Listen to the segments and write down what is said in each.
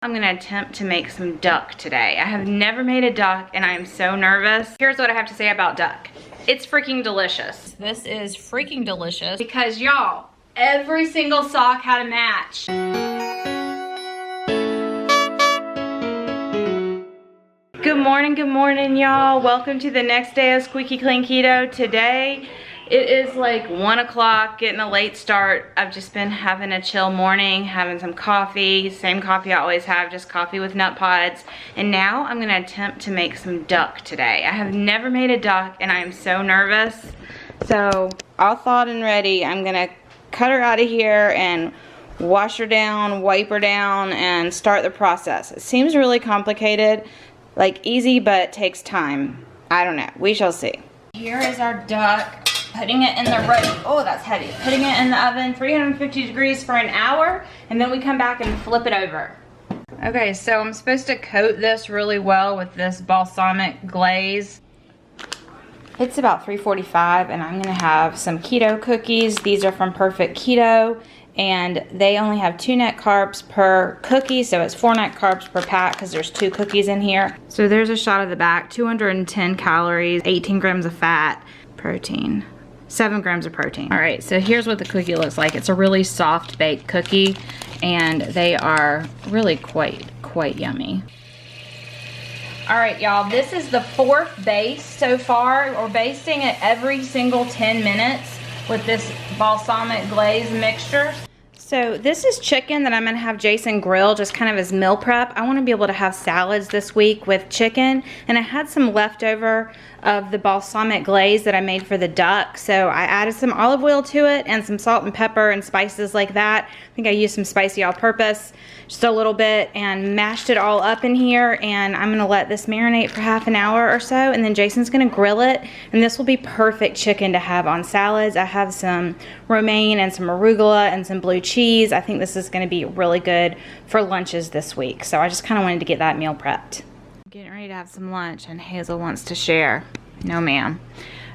I'm gonna attempt to make some duck today. I have never made a duck and I am so nervous. Here's what I have to say about duck. It's freaking delicious. This is freaking delicious because y'all, every single sock had a match. Good morning, y'all. Welcome to the next day of Squeaky Clean Keto. Today, it is like 1 o'clock, getting a late start. I've just been having a chill morning, having some coffee, same coffee I always have, just coffee with nut pods. And now I'm gonna attempt to make some duck today. I have never made a duck and I am so nervous. So, all thought and ready, I'm gonna cut her out of here and wash her down, wipe her down, and start the process. It seems really complicated, like easy, but takes time. I don't know, we shall see. Here is our duck. Putting it in the oh, that's heavy. Putting it in the oven, 350 degrees for an hour, and then we come back and flip it over. Okay, so I'm supposed to coat this really well with this balsamic glaze. It's about 3:45, and I'm gonna have some keto cookies. These are from Perfect Keto, and they only have 2 net carbs per cookie, so it's 4 net carbs per pack because there's 2 cookies in here. So there's a shot of the back, 210 calories, 18 grams of fat, protein. 7 grams of protein. All right, so here's what the cookie looks like. It's a really soft baked cookie, and they are really quite yummy. All right, y'all, this is the 4th base so far. We're basting it every single 10 minutes with this balsamic glaze mixture. So this is chicken that I'm gonna have Jason grill just kind of as meal prep. I wanna be able to have salads this week with chicken, and I had some leftover of the balsamic glaze that I made for the duck. So I added some olive oil to it and some salt and pepper and spices like that. I think I used some spicy all-purpose, just a little bit, and mashed it all up in here. And I'm gonna let this marinate for half an hour or so, and then Jason's gonna grill it. And this will be perfect chicken to have on salads. I have some romaine and some arugula and some blue cheese. I think this is gonna be really good for lunches this week. So I just kind of wanted to get that meal prepped. Getting ready to have some lunch, and Hazel wants to share. No, ma'am.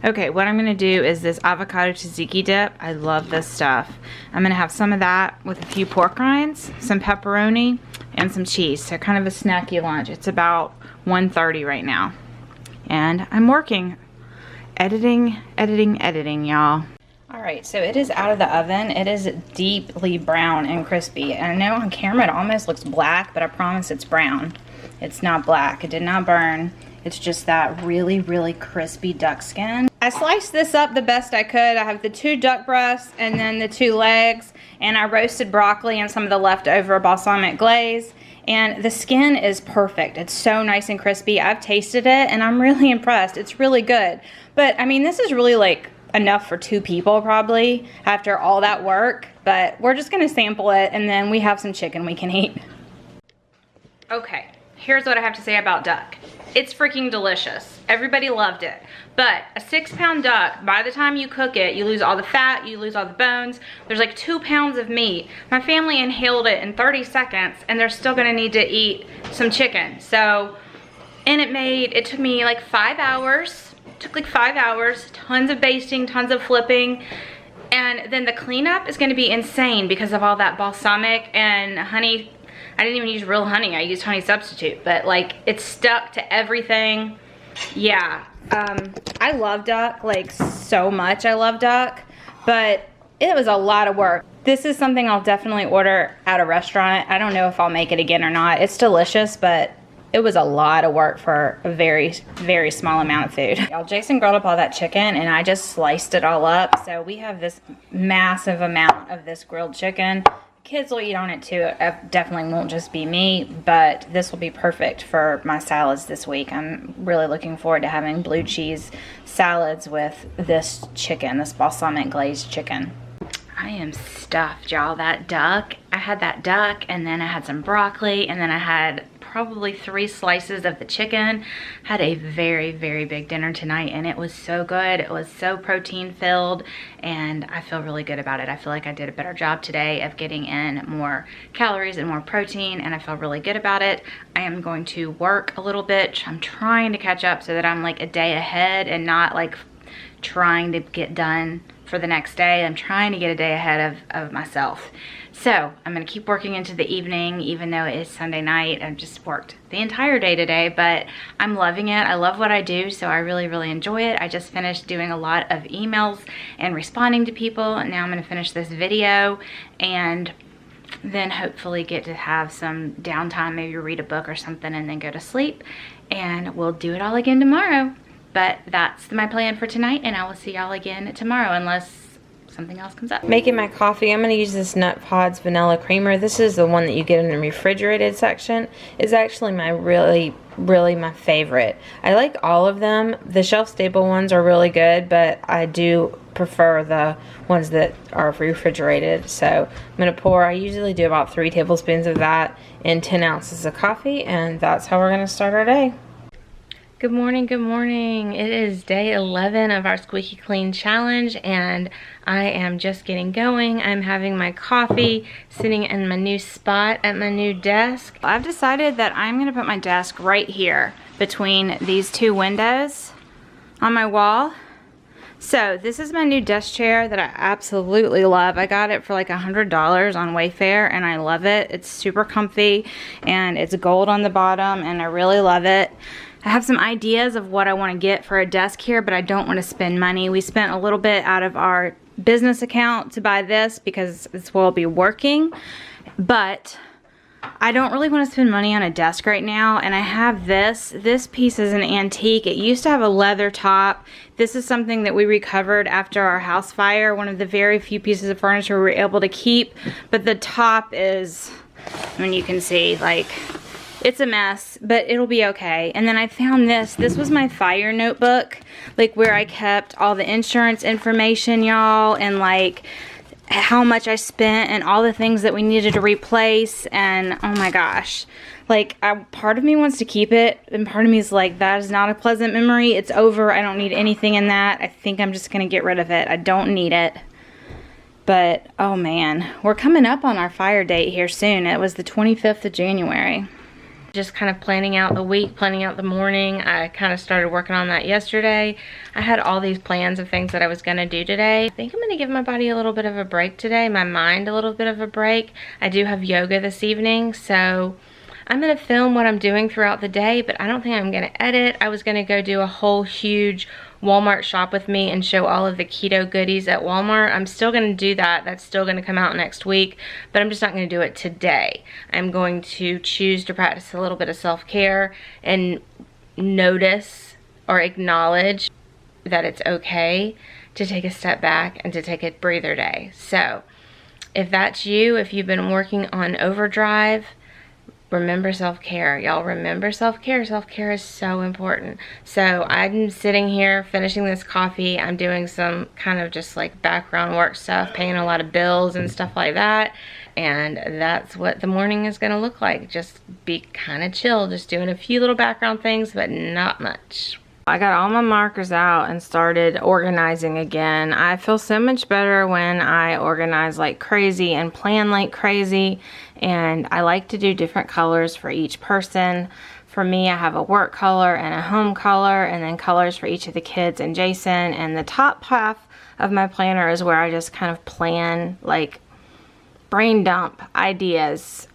Okay, what I'm gonna do is this avocado tzatziki dip. I love this stuff. I'm gonna have some of that with a few pork rinds, some pepperoni, and some cheese. So kind of a snacky lunch. It's about 1:30 right now. And I'm working. Editing, y'all. All right, so it is out of the oven. It is deeply brown and crispy. And I know on camera it almost looks black, but I promise it's brown. It's not black. It did not burn. It's just that really crispy duck skin. I sliced this up the best I could. I have the 2 duck breasts and then the 2 legs, and I roasted broccoli and some of the leftover balsamic glaze. And the skin is perfect. It's so nice and crispy. I've tasted it and I'm really impressed. It's really good. But I mean, this is really like enough for 2 people probably after all that work. But we're just gonna sample it, and then we have some chicken we can eat. Okay. Here's what I have to say about duck. It's freaking delicious. Everybody loved it. But a 6-pound duck, by the time you cook it, you lose all the fat, you lose all the bones. There's like 2 pounds of meat. My family inhaled it in 30 seconds, and they're still gonna need to eat some chicken. So, and it took me like 5 hours. It took like 5 hours, tons of basting, tons of flipping. And then the cleanup is gonna be insane because of all that balsamic and honey. I didn't even use real honey, I used honey substitute, but like it's stuck to everything. Yeah, I love duck, like so much I love duck, but it was a lot of work. This is something I'll definitely order at a restaurant. I don't know if I'll make it again or not. It's delicious, but it was a lot of work for a very small amount of food. Y'all, Jason grilled up all that chicken and I just sliced it all up. So we have this massive amount of this grilled chicken. Kids will eat on it too. It definitely won't just be me, but this will be perfect for my salads this week. I'm really looking forward to having blue cheese salads with this chicken, this balsamic glazed chicken. I am stuffed, y'all. That duck, I had that duck, and then I had some broccoli, and then I had probably 3 slices of the chicken. Had a very big dinner tonight, and it was so good. It was so protein filled, and I feel really good about it. I feel like I did a better job today of getting in more calories and more protein, and I feel really good about it. I am going to work a little bit. I'm trying to catch up so that I'm like a day ahead and not like trying to get done for the next day. I'm trying to get a day ahead of myself. So I'm gonna keep working into the evening, even though it is Sunday night. I've just worked the entire day today, but I'm loving it. I love what I do, so I really, really enjoy it. I just finished doing a lot of emails and responding to people, and now I'm gonna finish this video and then hopefully get to have some downtime, maybe read a book or something, and then go to sleep. And we'll do it all again tomorrow. But that's my plan for tonight, and I will see y'all again tomorrow unless something else comes up. Making my coffee. I'm going to use this Nut Pods vanilla creamer. This is the one that you get in the refrigerated section. It's actually my really my favorite. I like all of them. The shelf stable ones are really good, but I do prefer the ones that are refrigerated. So I'm going to pour, I usually do about 3 tablespoons of that in 10 ounces of coffee, and that's how we're going to start our day. Good morning, good morning. It is day 11 of our Squeaky Clean challenge, and I am just getting going. I'm having my coffee, sitting in my new spot at my new desk. I've decided that I'm gonna put my desk right here between these 2 windows on my wall. So this is my new desk chair that I absolutely love. I got it for like $100 on Wayfair, and I love it. It's super comfy, and it's gold on the bottom, and I really love it. I have some ideas of what I want to get for a desk here, but I don't want to spend money. We spent a little bit out of our business account to buy this because this will be working, but I don't really want to spend money on a desk right now. And I have this. This piece is an antique. It used to have a leather top. This is something that we recovered after our house fire. One of the very few pieces of furniture we were able to keep, but the top is, I mean, you can see, like, it's a mess, but it'll be okay. And then I found this. This was my fire notebook, like where I kept all the insurance information, y'all, and like how much I spent and all the things that we needed to replace. And oh my gosh, like part of me wants to keep it, and part of me is like, that is not a pleasant memory. It's over. I don't need anything in that. I think I'm just gonna get rid of it. I don't need it. But oh man, we're coming up on our fire date here soon. It was the 25th of January. Just kind of planning out the week, planning out the morning. I kind of started working on that yesterday. I had all these plans of things that I was going to do today. I think I'm going to give my body a little bit of a break today, my mind a little bit of a break. I do have yoga this evening, so I'm going to film what I'm doing throughout the day, but I don't think I'm going to edit. I was going to go do a whole huge Walmart shop with me and show all of the keto goodies at Walmart. I'm still going to do that. That's still going to come out next week, but I'm just not going to do it today. I'm going to choose to practice a little bit of self-care and notice or acknowledge that it's okay to take a step back and to take a breather day. So if that's you, if you've been working on overdrive, remember self-care. Y'all remember self-care. Self-care is so important. So I'm sitting here finishing this coffee. I'm doing some kind of just like background work stuff, paying a lot of bills and stuff like that. And that's what the morning is going to look like. Just be kind of chill, just doing a few little background things, but not much. I got all my markers out and started organizing again. I feel so much better when I organize like crazy and plan like crazy, and I like to do different colors for each person. For me, I have a work color and a home color, and then colors for each of the kids and Jason. And the top half of my planner is where I just kind of plan, like brain dump ideas.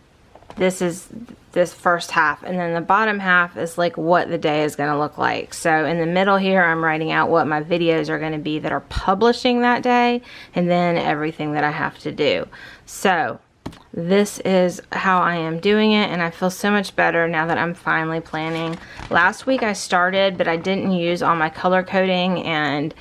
This is this first half, and then the bottom half is like what the day is going to look like. So in the middle here, I'm writing out what my videos are going to be that are publishing that day, and then everything that I have to do. So this is how I am doing it, and I feel so much better now that I'm finally planning. Last week I started, but I didn't use all my color coding, and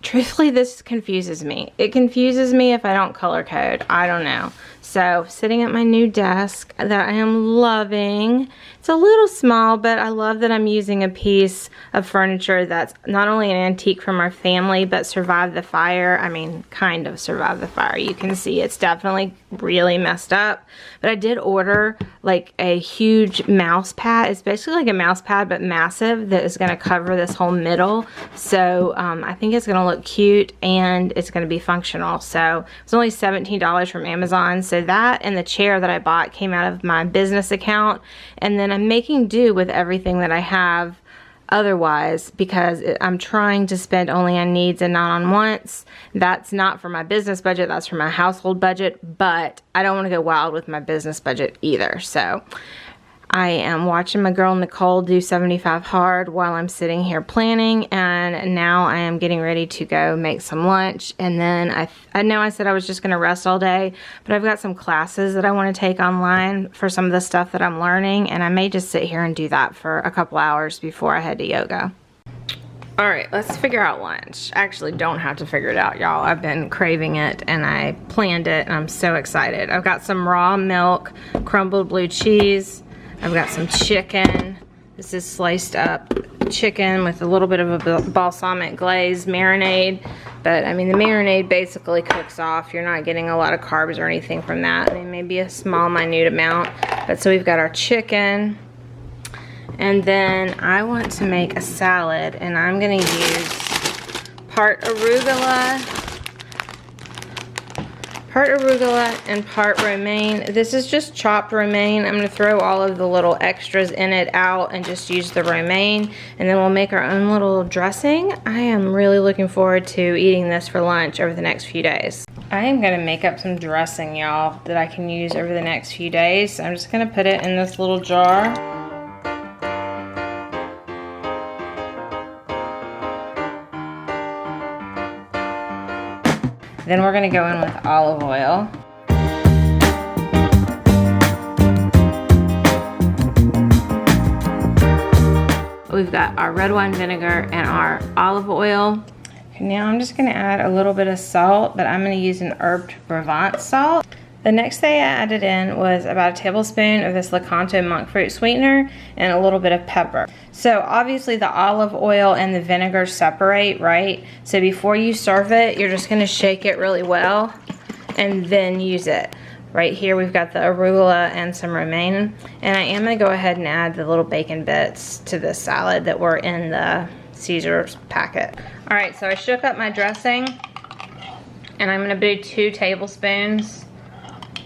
truthfully, this confuses me. It confuses me if I don't color code. I don't know. So, sitting at my new desk that I am loving. It's a little small, but I love that I'm using a piece of furniture that's not only an antique from our family, but survived the fire. I mean, kind of survived the fire. You can see it's definitely really messed up. But I did order like a huge mouse pad. It's basically like a mouse pad, but massive, that is going to cover this whole middle. So, I think it's going to look cute, and it's going to be functional. So, it's only $17 from Amazon. So that and the chair that I bought came out of my business account, and then I'm making do with everything that I have otherwise, because I'm trying to spend only on needs and not on wants. That's not for my business budget, that's for my household budget, but I don't want to go wild with my business budget either. So I am watching my girl Nicole do 75 hard while I'm sitting here planning, and now I am getting ready to go make some lunch. And then I know I said I was just going to rest all day, but I've got some classes that I want to take online for some of the stuff that I'm learning, and I may just sit here and do that for a couple hours before I head to yoga. All right, let's figure out lunch. I actually don't have to figure it out, y'all. I've been craving it, and I planned it, and I'm so excited. I've got some raw milk, crumbled blue cheese. I've got some chicken. This is sliced up chicken with a little bit of a balsamic glaze marinade. But I mean, the marinade basically cooks off. You're not getting a lot of carbs or anything from that. I mean, maybe a small, minute amount. But so we've got our chicken. And then I want to make a salad, and I'm gonna use part arugula and part romaine. This is just chopped romaine. I'm gonna throw all of the little extras in it out and just use the romaine, and then we'll make our own little dressing. I am really looking forward to eating this for lunch over the next few days. I am gonna make up some dressing, y'all, that I can use over the next few days. So I'm just gonna put it in this little jar. Then we're gonna go in with olive oil. We've got our red wine vinegar and our olive oil. And now I'm just gonna add a little bit of salt, but I'm gonna use an herbed Provence salt. The next thing I added in was about a tablespoon of this Lecanto monk fruit sweetener and a little bit of pepper. So obviously the olive oil and the vinegar separate, right? So before you serve it, you're just gonna shake it really well and then use it. Right here we've got the arugula and some romaine, and I am gonna go ahead and add the little bacon bits to the salad that were in the Caesar's packet. All right, so I shook up my dressing, and I'm gonna do 2 tablespoons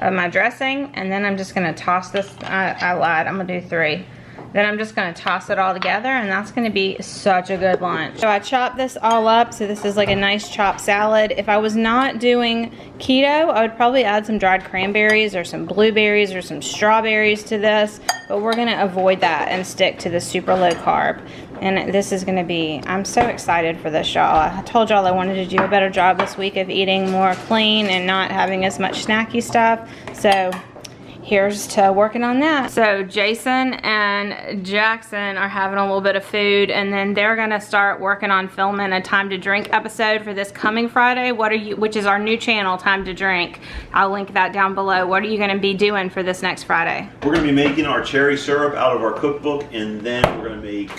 of my dressing, and then I'm just gonna toss this, I lied, I'm gonna do 3. Then I'm just gonna toss it all together, and that's gonna be such a good lunch. So I chopped this all up, so this is like a nice chopped salad. If I was not doing keto, I would probably add some dried cranberries or some blueberries or some strawberries to this, but we're gonna avoid that and stick to the super low carb. And this is gonna be, I'm so excited for this, y'all. I told y'all I wanted to do a better job this week of eating more clean and not having as much snacky stuff. So here's to working on that. So Jason and Jackson are having a little bit of food, and then they're gonna start working on filming a Time to Drink episode for this coming Friday. Which is our new channel, Time to Drink. I'll link that down below. What are you gonna be doing for this next Friday? We're gonna be making our cherry syrup out of our cookbook, and then we're gonna make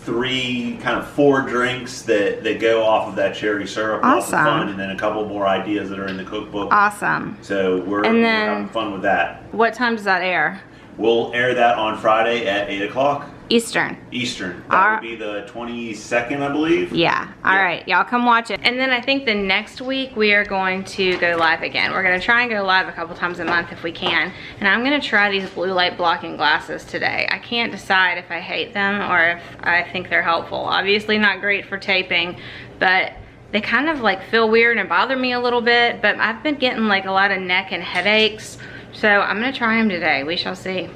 4 drinks that go off of that cherry syrup. Awesome. Lots of fun, and then a couple more ideas that are in the cookbook. Awesome. So we're having fun with that. What time does that air? We'll air that on Friday at 8 o'clock. Eastern. That would be the 22nd, I believe. Yeah. All right, y'all come watch it. And then I think the next week we are going to go live again. We're gonna try and go live a couple times a month if we can. And I'm gonna try these blue light blocking glasses today. I can't decide if I hate them or if I think they're helpful. Obviously not great for taping, but they kind of like feel weird and bother me a little bit, but I've been getting like a lot of neck and headaches. So I'm gonna try them today, we shall see.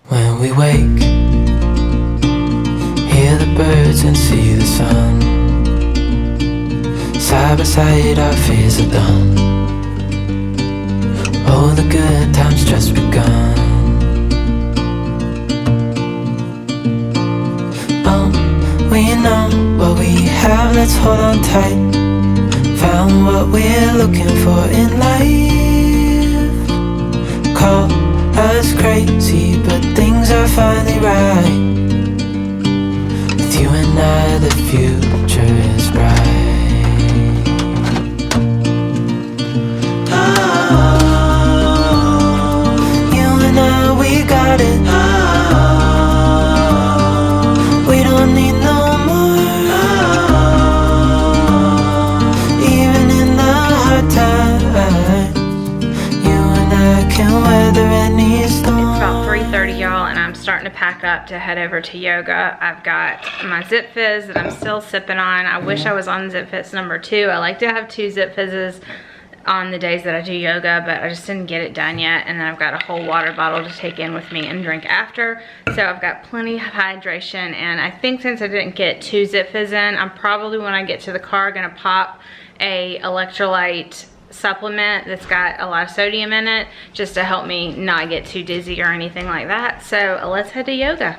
When we wake, hear the birds and see the sun. Side by side our fears are done. Oh, the good times just begun. Oh, we know what we have, let's hold on tight. Found what we're looking for in life. Call us crazy, but things are finally right. With you and I, the future is bright. Oh, you and I, we got it. Oh, we don't need no more. Oh, even in the hard times, you and I can weather any storm. It's about 3:30, y'all, and I'm starting to pack up to head over to yoga. I've got my Zip Fizz that I'm still sipping on. I wish I was on Zip Fizz number 2. I like to have 2 Zip Fizzes on the days that I do yoga, but I just didn't get it done yet. And then I've got a whole water bottle to take in with me and drink after. So I've got plenty of hydration, and I think since I didn't get 2 Zip Fizz in, I'm probably, when I get to the car, gonna pop a electrolyte supplement that's got a lot of sodium in it, just to help me not get too dizzy or anything like that. So let's head to yoga.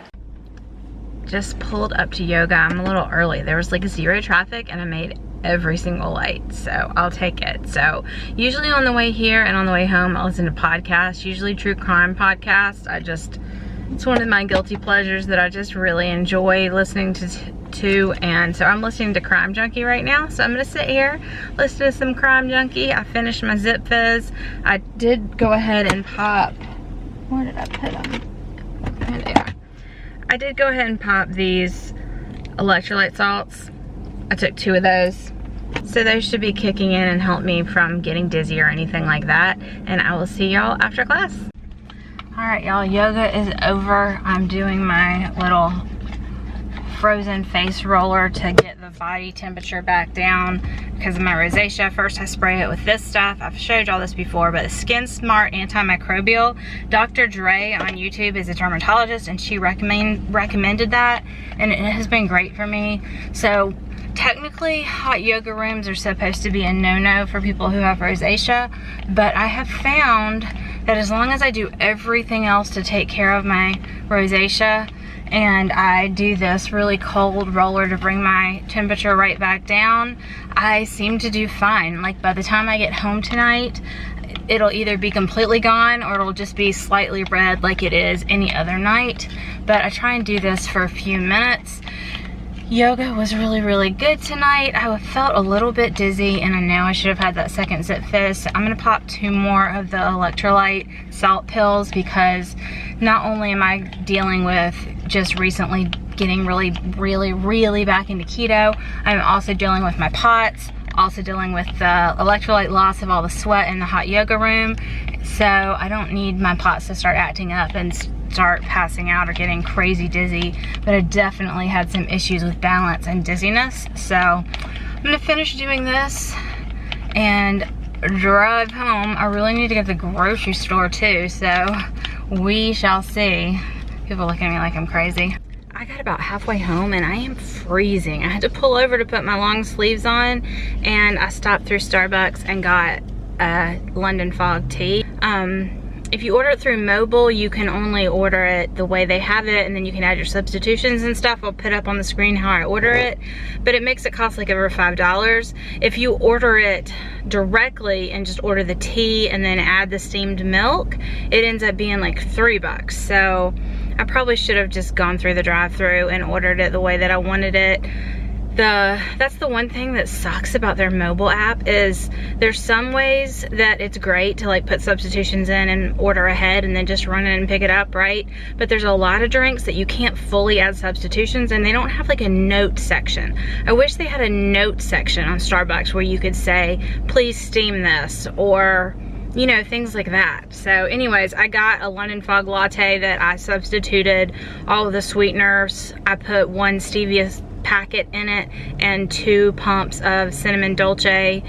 Just pulled up to yoga. I'm a little early. There was like 0 traffic and I made every single light, so I'll take it. So usually on the way here and on the way home, I listen to podcasts, usually true crime podcasts. It's one of my guilty pleasures that I just really enjoy listening to, and so I'm listening to Crime Junkie right now. So I'm gonna sit here, listen to some Crime Junkie. I finished my Zip Fizz. I did go ahead and pop, where did I put them? There they are. I did go ahead and pop these electrolyte salts. I took 2 of those. So those should be kicking in and help me from getting dizzy or anything like that. And I will see y'all after class. All right, y'all, yoga is over. I'm doing my little frozen face roller to get the body temperature back down because of my rosacea. First, I spray it with this stuff. I've showed y'all this before, but Skin Smart Antimicrobial. Dr. Dre on YouTube is a dermatologist, and she recommended that, and it has been great for me. So technically, hot yoga rooms are supposed to be a no-no for people who have rosacea, but I have found that as long as I do everything else to take care of my rosacea, and I do this really cold roller to bring my temperature right back down, I seem to do fine. Like by the time I get home tonight, it'll either be completely gone or it'll just be slightly red like it is any other night. But I try and do this for a few minutes. Yoga was really, really good tonight. I felt a little bit dizzy, and I know I should have had that second Zip Fizz. So I'm gonna pop 2 more of the electrolyte salt pills, because not only am I dealing with just recently getting really back into keto, I'm also dealing with my POTS, also dealing with the electrolyte loss of all the sweat in the hot yoga room. So I don't need my POTS to start acting up and start passing out or getting crazy dizzy, but I definitely had some issues with balance and dizziness. So I'm gonna finish doing this and drive home. I really need to get to the grocery store too, so we shall see. People looking at me like I'm crazy. I got about halfway home and I am freezing. I had to pull over to put my long sleeves on, and I stopped through Starbucks and got a London Fog tea. If you order it through mobile, you can only order it the way they have it, and then you can add your substitutions and stuff. I'll put up on the screen how I order it, but it makes it cost like over $5. If you order it directly and just order the tea and then add the steamed milk, it ends up being like $3. So I probably should have just gone through the drive-thru and ordered it the way that I wanted it. That's the one thing that sucks about their mobile app, is there's some ways that it's great to like put substitutions in and order ahead and then just run in and pick it up, right? But there's a lot of drinks that you can't fully add substitutions, and they don't have like a note section. I wish they had a note section on Starbucks where you could say, please steam this, or you know, things like that. So anyways, I got a London Fog latte that I substituted all of the sweeteners. I put 1 stevia packet in it and 2 pumps of cinnamon dolce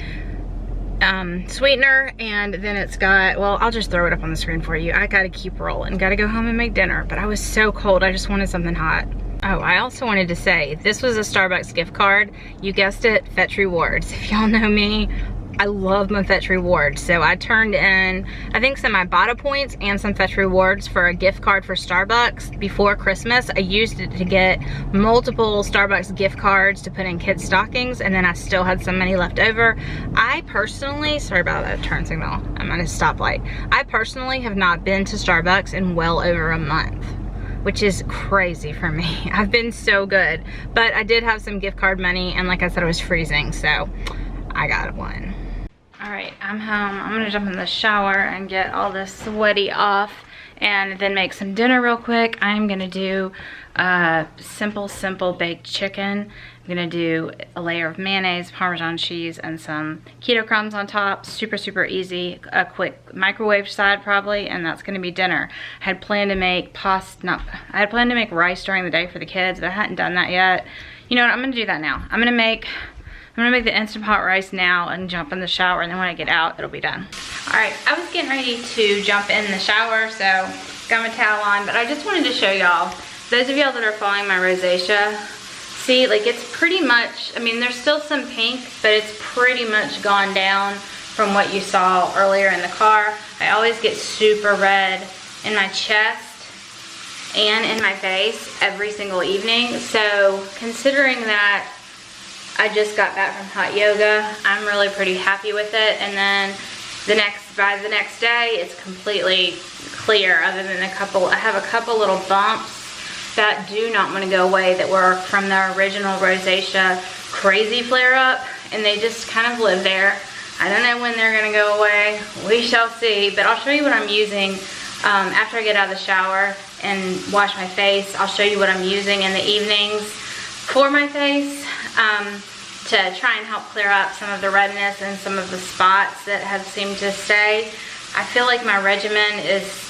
sweetener, and then it's got, well, I'll just throw it up on the screen for you. I gotta keep rolling, gotta go home and make dinner, but I was so cold, I just wanted something hot. Oh, I also wanted to say, this was a Starbucks gift card. You guessed it, Fetch Rewards. If y'all know me, I love my Fetch Rewards. So I turned in, I think, some Ibotta points and some Fetch Rewards for a gift card for Starbucks before Christmas. I used it to get multiple Starbucks gift cards to put in kids' stockings, and then I still had some money left over. I personally, sorry about that turn signal, I'm at a stoplight. I personally have not been to Starbucks in well over a month, which is crazy for me. I've been so good, but I did have some gift card money, and like I said, it was freezing, so I got one. All right, I'm home. I'm gonna jump in the shower and get all this sweaty off and then make some dinner real quick. I'm gonna do simple baked chicken I'm gonna do a layer of mayonnaise, Parmesan cheese, and some keto crumbs on top. Super, super easy. A quick microwave side probably, and that's gonna be dinner. I had planned to make I had planned to make rice during the day for the kids, but I hadn't done that yet. You know what, I'm gonna do that now. I'm gonna make the Instant Pot rice now and jump in the shower, and then when I get out, it'll be done. All right, I was getting ready to jump in the shower, so got my towel on, but I just wanted to show y'all, those of y'all that are following my rosacea, see, like it's pretty much, I mean, there's still some pink, but it's pretty much gone down from what you saw earlier in the car. I always get super red in my chest and in my face every single evening. So considering that I just got back from hot yoga, I'm really pretty happy with it. And then by the next day, it's completely clear, other than I have a couple little bumps that do not want to go away that were from the original rosacea crazy flare up, and they just kind of live there. I don't know when they're gonna go away. We shall see, but I'll show you what I'm using after I get out of the shower and wash my face. I'll show you what I'm using in the evenings for my face to try and help clear up some of the redness and some of the spots that have seemed to stay. I feel like my regimen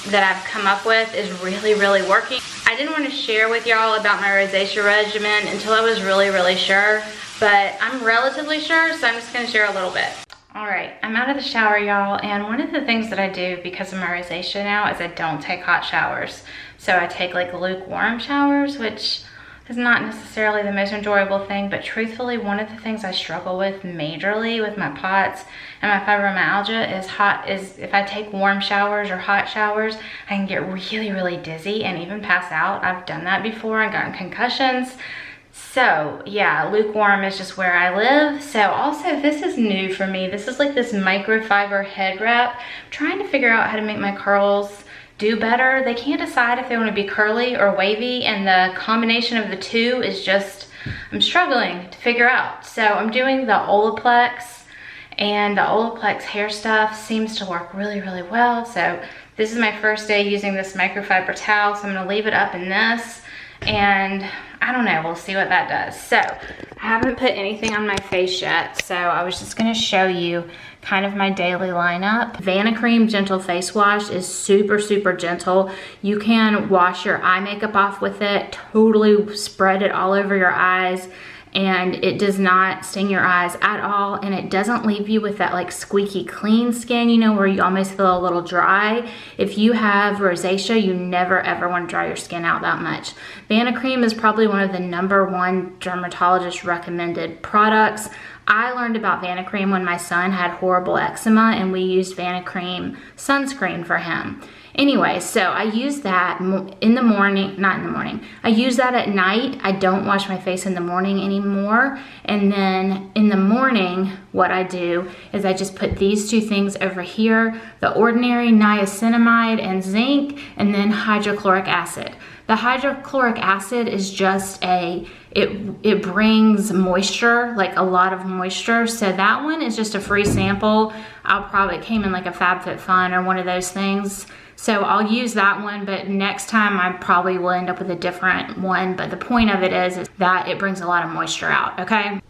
that I've come up with is really, really working. I didn't want to share with y'all about my rosacea regimen until I was really, really sure, but I'm relatively sure, so I'm just gonna share a little bit. All right, I'm out of the shower, y'all, and one of the things that I do because of my rosacea now is I don't take hot showers. So I take like lukewarm showers, which is not necessarily the most enjoyable thing, but truthfully, one of the things I struggle with majorly with my POTS and my fibromyalgia is if I take warm showers or hot showers, I can get really, really dizzy and even pass out. I've done that before and gotten concussions. So yeah, lukewarm is just where I live. So also, this is new for me. This is like this microfiber head wrap. I'm trying to figure out how to make my curls do better. They can't decide if they want to be curly or wavy, and the combination of the two is just, I'm struggling to figure out. So I'm doing the Olaplex, and the Olaplex hair stuff seems to work really, really well. So this is my first day using this microfiber towel, so I'm gonna leave it up in this, and I don't know, we'll see what that does. So I haven't put anything on my face yet, so I was just gonna show you kind of my daily lineup. Vanicream Gentle Face Wash is super, super gentle. You can wash your eye makeup off with it, totally spread it all over your eyes, and it does not sting your eyes at all, and it doesn't leave you with that like squeaky clean skin, you know, where you almost feel a little dry. If you have rosacea, you never ever want to dry your skin out that much. Vanicream is probably one of the #1 dermatologist recommended products. I learned about Vanicream when my son had horrible eczema, and we used Vanicream sunscreen for him. Anyway, so I use that in the morning, not in the morning. I use that at night. I don't wash my face in the morning anymore. And then in the morning, what I do is I just put these two things over here, the ordinary niacinamide and zinc, and then hydrochloric acid. The hydrochloric acid is just it brings moisture, like a lot of moisture. So that one is just a free sample. It came in like a FabFitFun or one of those things. So I'll use that one, but next time I probably will end up with a different one. But the point of it is that it brings a lot of moisture out, okay?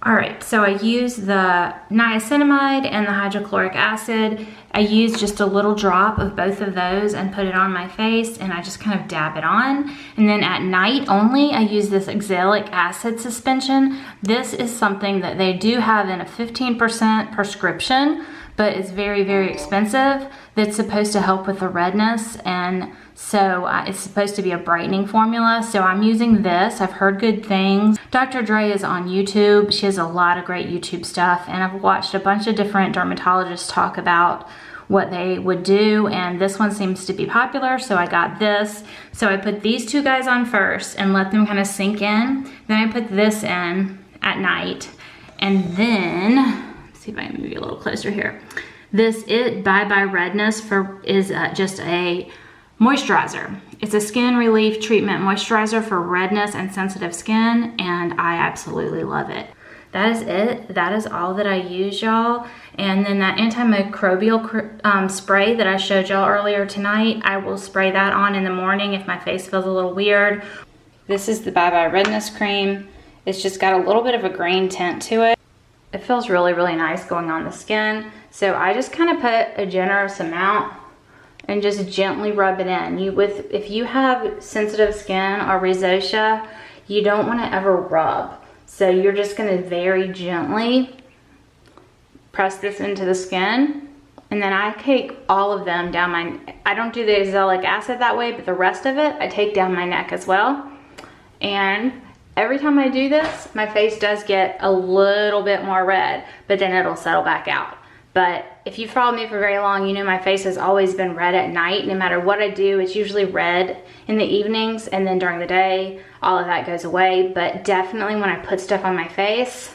All right, so I use the niacinamide and the hydrochloric acid. I use just a little drop of both of those and put it on my face, and I just kind of dab it on. And then at night only, I use this oxalic acid suspension. This is something that they do have in a 15% prescription, but it's very, very expensive. That's supposed to help with the redness, and so it's supposed to be a brightening formula. So I'm using this. I've heard good things. Dr. Dre is on YouTube. She has a lot of great YouTube stuff, and I've watched a bunch of different dermatologists talk about what they would do, and this one seems to be popular, so I got this. So I put these two guys on first and let them kind of sink in. Then I put this in at night, and then, let's see if I can move you a little closer here. This Bye Bye Redness is just a moisturizer. It's a skin relief treatment moisturizer for redness and sensitive skin, and I absolutely love it. That is it. That is all that I use, y'all. And then that antimicrobial spray that I showed y'all earlier tonight, I will spray that on in the morning if my face feels a little weird. This is the Bye Bye Redness Cream. It's just got a little bit of a green tint to it. It feels really, really nice going on the skin. So I just kind of put a generous amount and just gently rub it in. If you have sensitive skin or rosacea, you don't want to ever rub. So you're just going to very gently press this into the skin. And then I take all of them down I don't do the azelaic acid that way, but the rest of it, I take down my neck as well. And every time I do this, my face does get a little bit more red, but then it'll settle back out. But if you followed me for very long, you know my face has always been red at night. No matter what I do, it's usually red in the evenings, and then during the day, all of that goes away. But definitely when I put stuff on my face,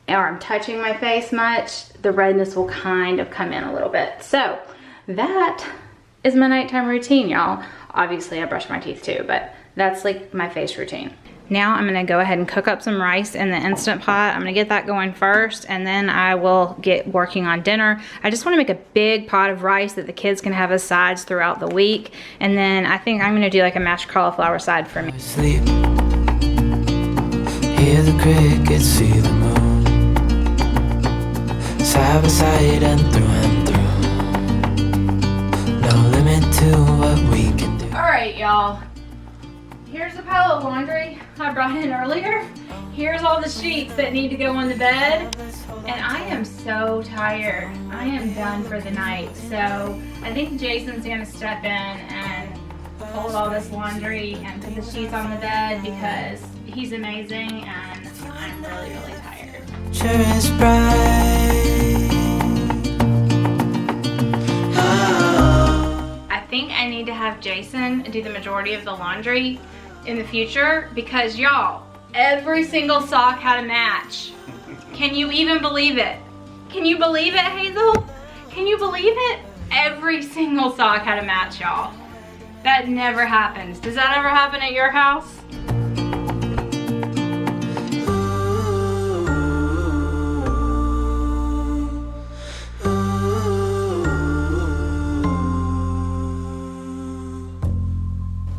or I'm touching my face much, the redness will kind of come in a little bit. So that is my nighttime routine, y'all. Obviously I brush my teeth too, but that's like my face routine. Now I'm gonna go ahead and cook up some rice in the Instant Pot. I'm gonna get that going first, and then I will get working on dinner. I just wanna make a big pot of rice that the kids can have as sides throughout the week. And then I think I'm gonna do like a mashed cauliflower side for me. Sleep. Hear the crickets, see the moon. Side by side and through. No limit to what we can do. All right, y'all. Here's the pile of laundry I brought in earlier. Here's all the sheets that need to go on the bed. And I am so tired. I am done for the night. So I think Jason's gonna step in and fold all this laundry and put the sheets on the bed because he's amazing and I'm really, really tired. Sure is bright. I think I need to have Jason do the majority of the laundry in the future because y'all, every single sock had a match. Can you even believe it? Can you believe it, Hazel? Can you believe it? Every single sock had a match, y'all. That never happens. Does that ever happen at your house?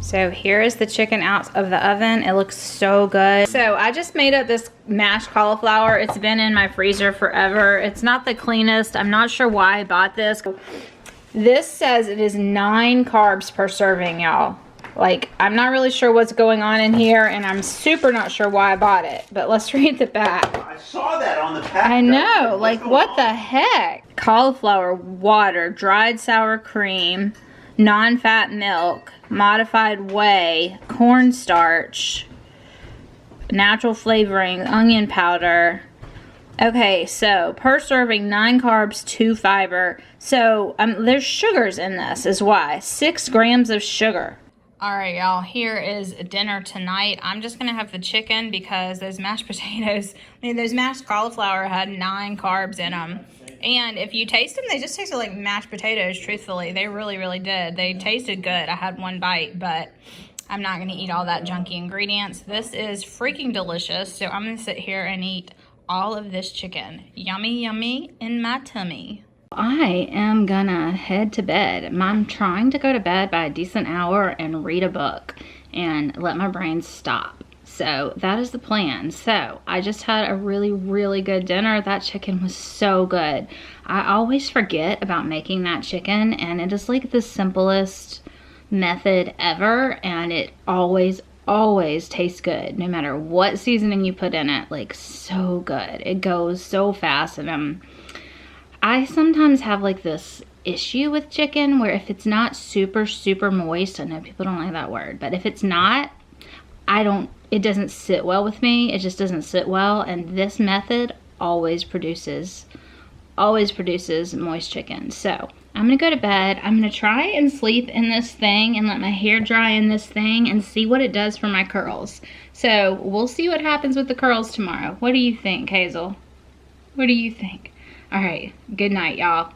So here is the chicken out of the oven. It looks so good. So I just made up this mashed cauliflower. It's been in my freezer forever. It's not the cleanest. I'm not sure why I bought this. This says it is 9 carbs per serving, y'all. Like, I'm not really sure what's going on in here, and I'm super not sure why I bought it. But let's read the back. I saw that on the pack. I know, like what the heck? Cauliflower, water, dried sour cream, non-fat milk, modified whey, cornstarch, natural flavoring, onion powder. Okay, so per serving, 9 carbs, 2 fiber. So there's sugars in this is why. 6 grams of sugar. All right, y'all, here is dinner tonight. I'm just gonna have the chicken because those mashed potatoes, those mashed cauliflower had 9 carbs in them. And if you taste them, they just tasted like mashed potatoes, truthfully. They really, really did. They tasted good. I had one bite, but I'm not gonna eat all that junky ingredients. This is freaking delicious, so I'm gonna sit here and eat all of this chicken. Yummy, yummy in my tummy. I am gonna head to bed. I'm trying to go to bed by a decent hour and read a book and let my brain stop. So that is the plan. So I just had a really, really good dinner. That chicken was so good. I always forget about making that chicken, and it is like the simplest method ever, and it always tastes good no matter what seasoning you put in it. Like, so good. It goes so fast. And I sometimes have like this issue with chicken where if it's not super moist, I know people don't like that word, but if it's not, it doesn't sit well with me. It just doesn't sit well. And this method always produces moist chicken. So I'm gonna go to bed. I'm gonna try and sleep in this thing and let my hair dry in this thing and see what it does for my curls. So we'll see what happens with the curls tomorrow. What do you think, Hazel? What do you think? All right, good night, y'all.